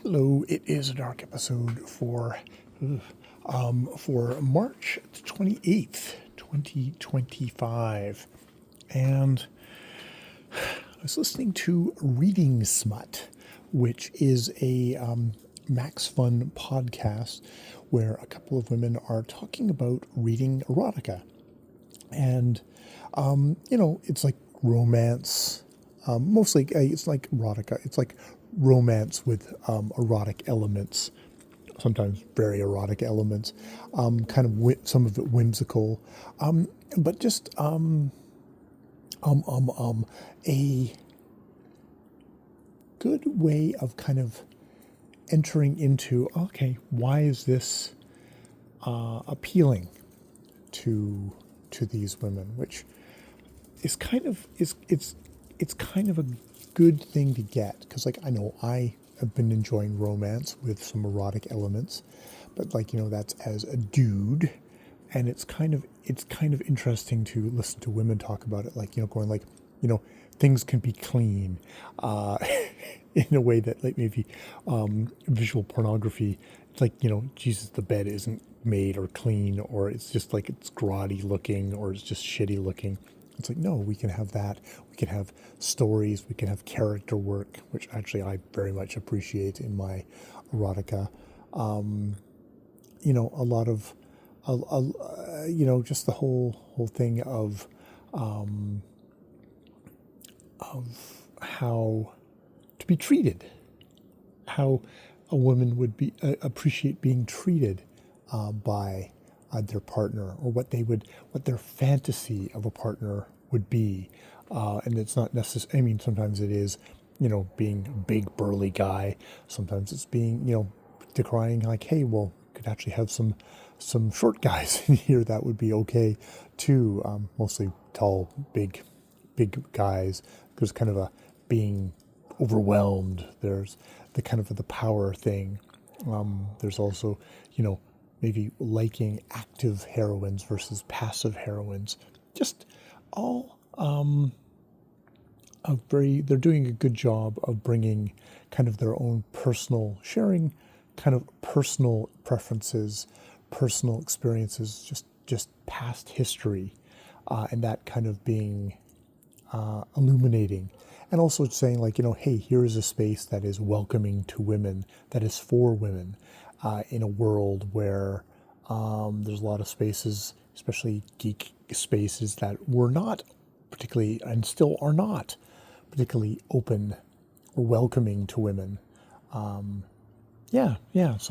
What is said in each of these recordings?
Hello, it is a dark episode for March 28th, 2025. And I was listening to Reading Smut, which is a Max Fun podcast where a couple of women are talking about reading erotica. And, it's like romance. Mostly, it's like erotica. It's like romance with erotic elements, sometimes very erotic elements, some of it whimsical, but just a good way of kind of entering into, okay, why is this appealing to these women, which is kind of it's kind of a good thing to get, because I know I have been enjoying romance with some erotic elements, but that's as a dude, and it's kind of interesting to listen to women talk about it, things can be clean in a way that maybe visual pornography, it's Jesus, the bed isn't made or clean, or it's just it's grotty looking, or it's just shitty looking. It's no, we can have that. We can have stories. We can have character work, which actually I very much appreciate in my erotica. A lot of, just the whole thing of how to be treated, how a woman would be appreciate being treated by their partner, or what their fantasy of a partner would be, and it's not necessary. I mean, sometimes it is, being a big burly guy. Sometimes it's being, decrying hey, well, could actually have some short guys in here that would be okay too. Mostly tall, big guys. There's kind of a being overwhelmed. There's the kind of the power thing. There's also, maybe liking active heroines versus passive heroines. Just all they're doing a good job of bringing kind of their own sharing kind of personal preferences, personal experiences, just past history, and that kind of being illuminating. And also saying hey, here is a space that is welcoming to women, that is for women, in a world where there's a lot of spaces, especially geek spaces, that were not particularly, and still are not particularly open or welcoming to women. So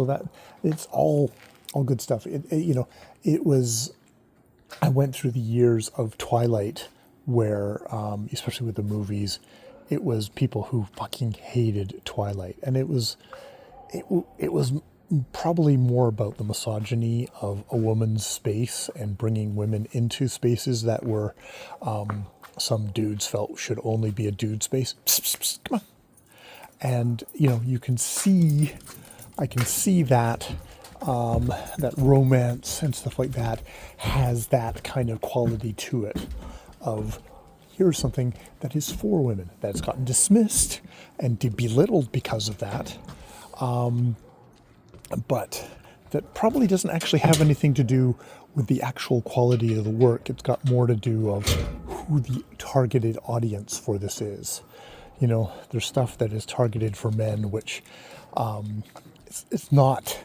that it's all good stuff. It was, I went through the years of Twilight where, especially with the movies, it was people who fucking hated Twilight, and it was probably more about the misogyny of a woman's space and bringing women into spaces that were some dudes felt should only be a dude space. Psst, psst, psst, come on. And I can see that that romance and stuff like that has that kind of quality to it of, here's something that is for women that's gotten dismissed and belittled because of that. But that probably doesn't actually have anything to do with the actual quality of the work. It's got more to do of who the targeted audience for this is. There's stuff that is targeted for men, which it's not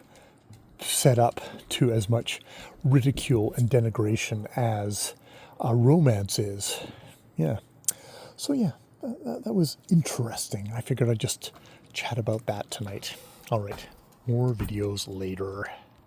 set up to as much ridicule and denigration as romance is. Yeah. So yeah, that was interesting. I figured I'd just chat about that tonight. All right. More videos later.